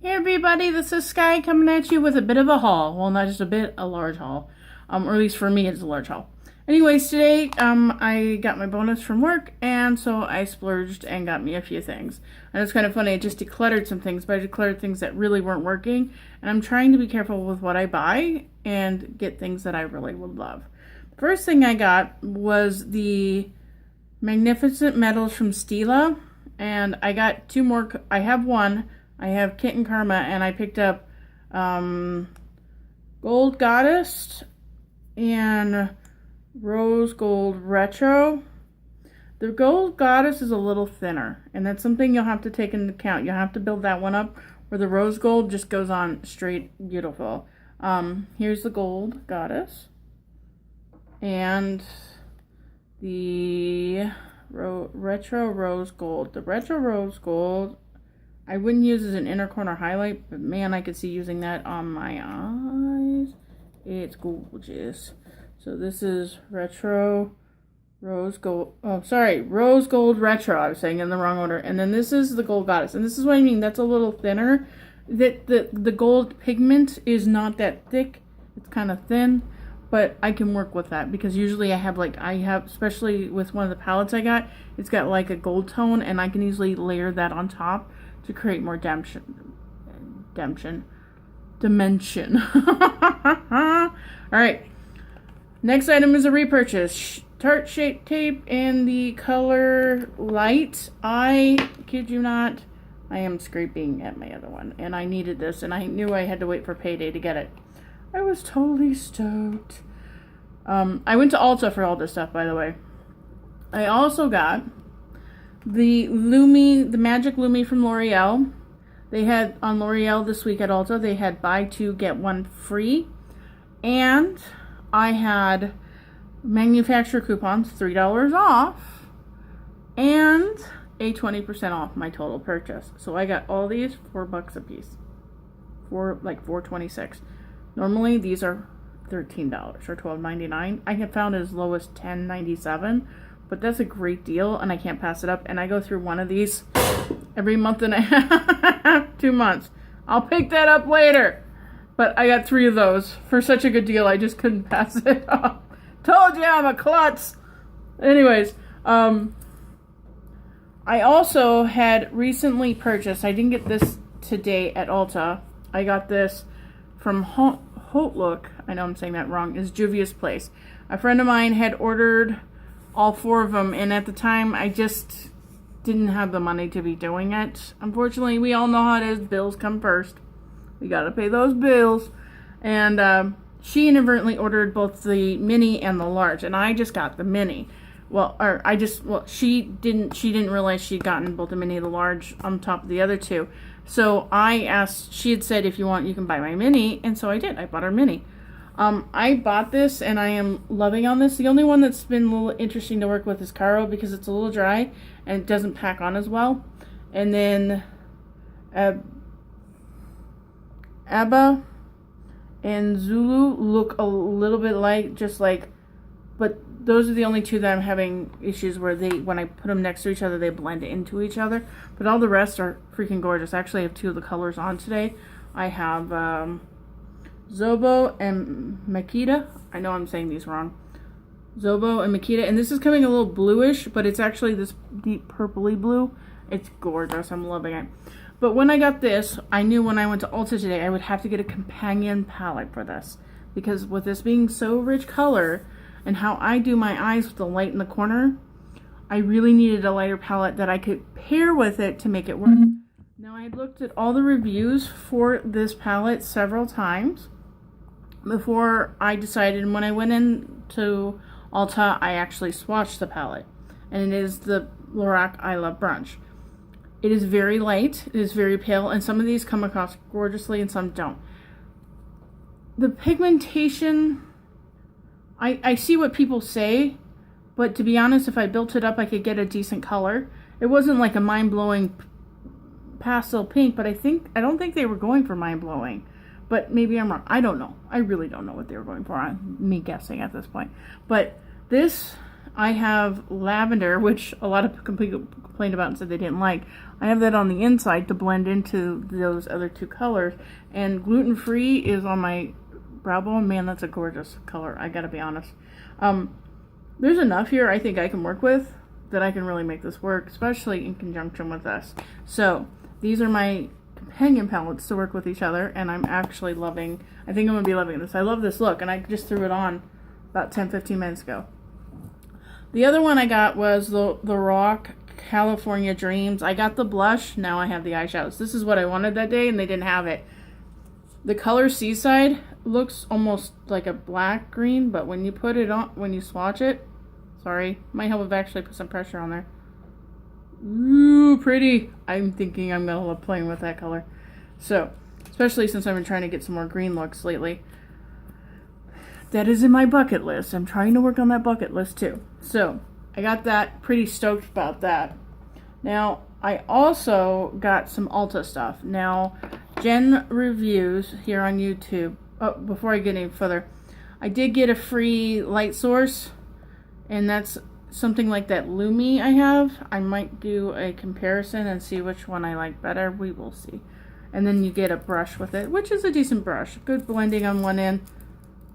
Hey everybody, this is Sky coming at you with a bit of a haul. Well, not just a bit, a large haul. Or at least for me, it's a large haul. Anyways, today, I got my bonus from work, and so I splurged and got me a few things. And it's kind of funny, I just decluttered some things, but I decluttered things that really weren't working. And I'm trying to be careful with what I buy and get things that I really would love. The first thing I got was the Magnificent Metals from Stila. And I got two more, I have one. I have Kit and Karma, and I picked up Gold Goddess and Rose Gold Retro. The Gold Goddess is a little thinner, and that's something you'll have to take into account. You'll have to build that one up, where the Rose Gold just goes on straight beautiful. Here's the Gold Goddess, and the Retro Rose Gold. The Retro Rose Gold I wouldn't use as an inner corner highlight, but man, I could see using that on my eyes. It's gorgeous. So this is Retro Rose Gold. Oh, sorry, Rose Gold Retro. I was saying in the wrong order. And then this is the Gold Goddess. And this is what I mean. That's a little thinner. The gold pigment is not that thick. It's kind of thin. But I can work with that because usually I have especially with one of the palettes I got, it's got like a gold tone, and I can easily layer that on top to create more dimension. All right. Next item is a repurchase. Tarte Shape Tape in the color light. I kid you not, I am scraping at my other one, and I needed this, and I knew I had to wait for payday to get it. I was totally stoked. I went to Ulta for all this stuff, by the way. I also got the Magic Lumi from L'Oreal. They had on L'Oreal this week at Ulta, they had buy two, get one free. And I had manufacturer coupons, $3 off, and a 20% off my total purchase. So I got all these $4 a piece. $4.26. Normally these are $13 or $12.99. I have found as low as $10.97. But that's a great deal, and I can't pass it up. And I go through one of these every month and a half, 2 months. I'll pick that up later. But I got 3 of those for such a good deal, I just couldn't pass it up. Told you I'm a klutz. Anyways, I also had recently purchased, I didn't get this today at Ulta. I got this from Haute. Look, I know I'm saying that wrong, is Juvia's Place. A friend of mine had ordered all 4 of them, and at the time I just didn't have the money to be doing it. Unfortunately, we all know how it is. Bills come first. We gotta pay those bills. And she inadvertently ordered both the mini and the large, and I just got the mini. She didn't realize she'd gotten both the mini and the large on top of the other 2. So I asked, she had said, if you want, you can buy my mini, and so I did. I bought her mini. I bought this, and I am loving on this. The only one that's been a little interesting to work with is Caro, because it's a little dry, and it doesn't pack on as well. And then Abba and Zulu look a little bit but those are the only 2 that I'm having issues where when I put them next to each other, they blend into each other. But all the rest are freaking gorgeous. Actually, I have 2 of the colors on today. I have Zobo and Makita. I know I'm saying these wrong. Zobo and Makita. And this is coming a little bluish, but it's actually this deep purpley blue. It's gorgeous. I'm loving it. But when I got this, I knew when I went to Ulta today, I would have to get a companion palette for this. Because with this being so rich color, and how I do my eyes with the light in the corner, I really needed a lighter palette that I could pair with it to make it work. Now, I had looked at all the reviews for this palette several times before I decided. And when I went into Ulta, I actually swatched the palette. And it is the Lorac I Love Brunch. It is very light, it is very pale, and some of these come across gorgeously and some don't. The pigmentation, I see what people say, but to be honest, if I built it up, I could get a decent color. It wasn't like a mind-blowing pastel pink, but I don't think they were going for mind-blowing. But maybe I'm wrong. I don't know. I really don't know what they were going for. Me guessing at this point. But this I have lavender, which a lot of people complained about and said they didn't like. I have that on the inside to blend into those other two colors. And gluten-free is on my brow bone. Man, that's a gorgeous color, I gotta be honest. There's enough here I think I can work with that I can really make this work, especially in conjunction with this. So these are my companion palettes to work with each other, and I'm actually loving, I think I'm going to be loving this. I love this look, and I just threw it on about 10-15 minutes ago. The other one I got was the Rock California Dreams. I got the blush, now I have the eyeshadows. This is what I wanted that day, and they didn't have it. The color Seaside looks almost like a black green, but when you put it on, when you swatch it, sorry, might help if I actually put some pressure on there. Ooh, pretty. I'm thinking I'm going to love playing with that color. So, especially since I've been trying to get some more green looks lately. That is in my bucket list. I'm trying to work on that bucket list too. So, I got that. Pretty stoked about that. Now, I also got some Ulta stuff. Now, Jen Reviews here on YouTube. Oh, before I get any further, I did get a free light source. And that's something like that Lumi I have. I might do a comparison and see which one I like better. We will see. And then you get a brush with it, which is a decent brush. Good blending on one end.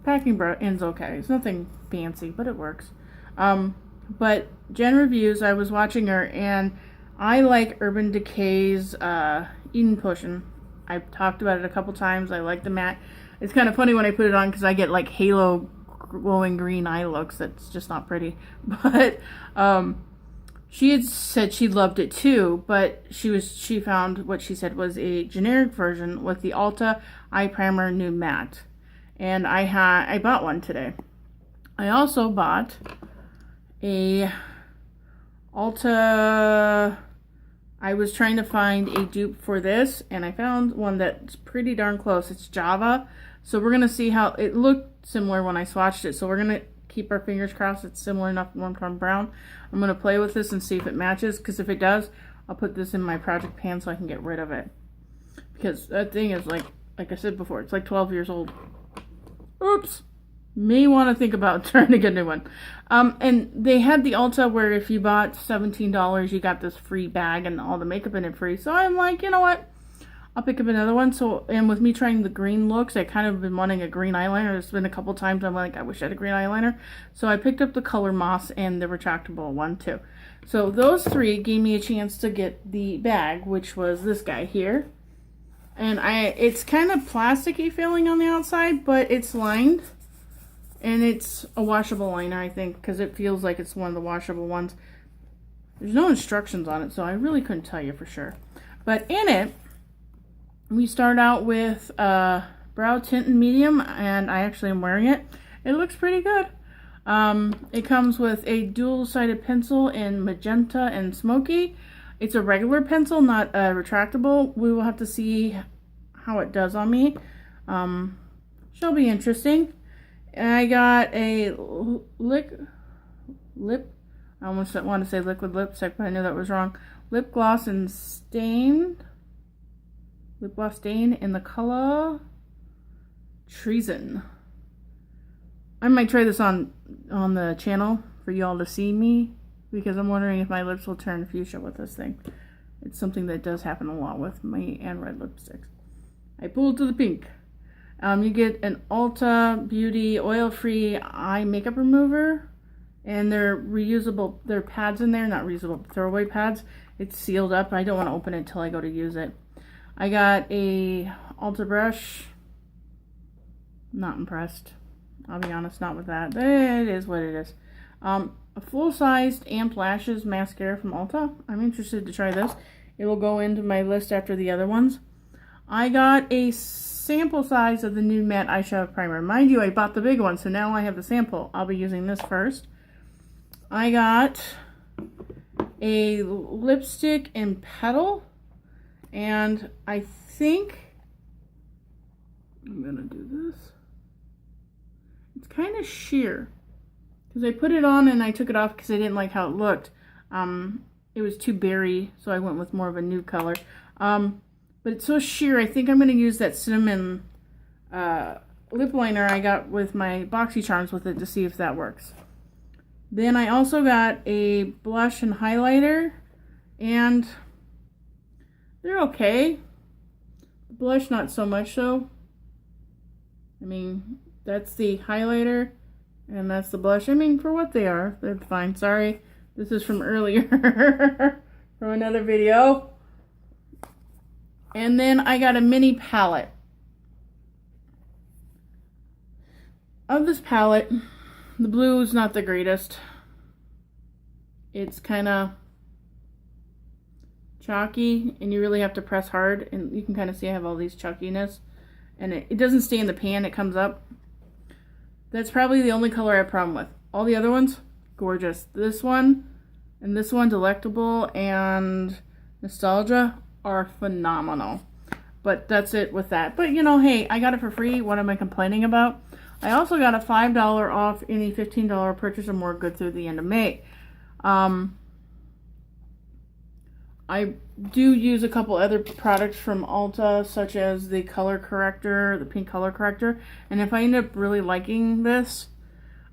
Packing brush end's okay. It's nothing fancy, but it works. But Jen Reviews, I was watching her, and I like Urban Decay's Eden Potion. I've talked about it a couple times. I like the matte. It's kind of funny when I put it on because I get like halo glowing green eye looks. That's just not pretty. But she had said she loved it too, but she found what she said was a generic version with the Ulta eye primer nude matte, and I bought one today. I also bought a Ulta. I was trying to find a dupe for this, and I found one that's pretty darn close. It's Java. So we're going to see how it looked similar when I swatched it. So we're going to keep our fingers crossed it's similar enough warm tone brown. I'm going to play with this and see if it matches, because if it does, I'll put this in my project pan so I can get rid of it. Because that thing is like I said before, it's like 12 years old. Oops. May want to think about trying to get a new one. And they had the Ulta where if you bought $17, you got this free bag and all the makeup in it free. So I'm like, you know what? I'll pick up another one. So, and with me trying the green looks, I kind of been wanting a green eyeliner. There's been a couple times I'm like, I wish I had a green eyeliner. So I picked up the Color Moss and the retractable one too. So those three gave me a chance to get the bag, which was this guy here. And it's kind of plasticky feeling on the outside, but it's lined. And it's a washable liner, I think, because it feels like it's one of the washable ones. There's no instructions on it, so I really couldn't tell you for sure. But in it, we start out with brow tint in medium, and I actually am wearing it. It looks pretty good. It comes with a dual-sided pencil in magenta and smoky. It's a regular pencil, not a retractable. We will have to see how it does on me. Shall be interesting. And I got a I almost want to say liquid lipstick, but I knew that was wrong. Lip gloss in stain in the color Treason. I might try this on the channel for y'all to see me, because I'm wondering if my lips will turn fuchsia with this thing. It's something that does happen a lot with me and red lipsticks. I pulled to the pink. You get an Ulta Beauty oil-free eye makeup remover, and they're reusable. There are pads in there, not reusable, throwaway pads. It's sealed up. I don't want to open it until I go to use it. I got a Ulta brush. Not impressed. I'll be honest, not with that. It is what it is. A full-sized Amp Lashes mascara from Ulta. I'm interested to try this. It will go into my list after the other ones. I got a sample size of the Nude Matte Eyeshadow Primer. Mind you, I bought the big one, so now I have the sample. I'll be using this first. I got a lipstick in Petal, and I think I'm gonna do this. It's kind of sheer, because I put it on and I took it off because I didn't like how it looked. It was too berry, so I went with more of a nude color. But it's so sheer, I think I'm going to use that cinnamon lip liner I got with my BoxyCharms with it to see if that works. Then I also got a blush and highlighter, and they're okay. Blush not so much so. I mean, that's the highlighter and that's the blush. I mean, for what they are, they're fine. Sorry, this is from earlier from another video. And then I got a mini palette. Of this palette, the blue is not the greatest. It's kind of chalky, and you really have to press hard, and you can kind of see I have all these chalkiness, and it doesn't stay in the pan, it comes up. That's probably the only color I have a problem with. All the other ones, gorgeous. This one and this one, Delectable and Nostalgia, are phenomenal. But that's it with that. But you know, hey, I got it for free. What am I complaining about? I also got a $5 off any $15 purchase or more good through the end of May. I do use a couple other products from Ulta, such as the color corrector, the pink color corrector. And if I end up really liking this,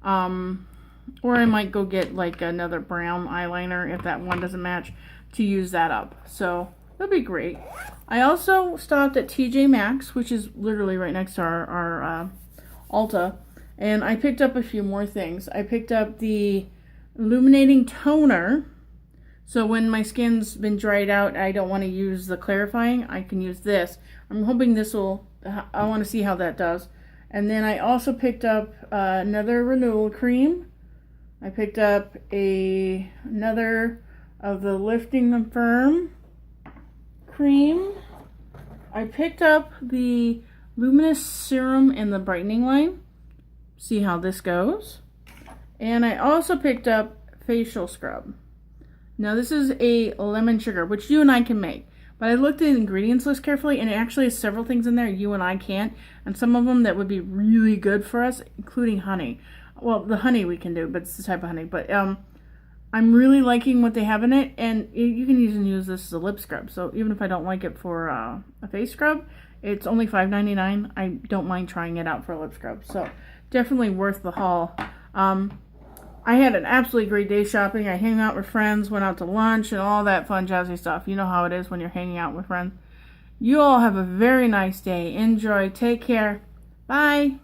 or I might go get like another brown eyeliner if that one doesn't match, to use that up. So that'd be great. I also stopped at TJ Maxx, which is literally right next to our Ulta, and I picked up a few more things. I picked up the illuminating toner. So when my skin's been dried out, I don't want to use the clarifying, I can use this. I'm hoping this will, I want to see how that does. And then I also picked up another renewal cream. I picked up another of the Lifting and Firm cream. I picked up the Luminous Serum in the brightening line. See how this goes. And I also picked up facial scrub. Now this is a lemon sugar, which you and I can make. But I looked at the ingredients list carefully, and it actually has several things in there you and I can't. And some of them that would be really good for us, including honey. Well, the honey we can do, but it's the type of honey. But I'm really liking what they have in it. And you can even use this as a lip scrub. So even if I don't like it for a face scrub, it's only $5.99. I don't mind trying it out for a lip scrub. So definitely worth the haul. I had an absolutely great day shopping. I hung out with friends, went out to lunch, and all that fun, jazzy stuff. You know how it is when you're hanging out with friends. You all have a very nice day. Enjoy. Take care. Bye.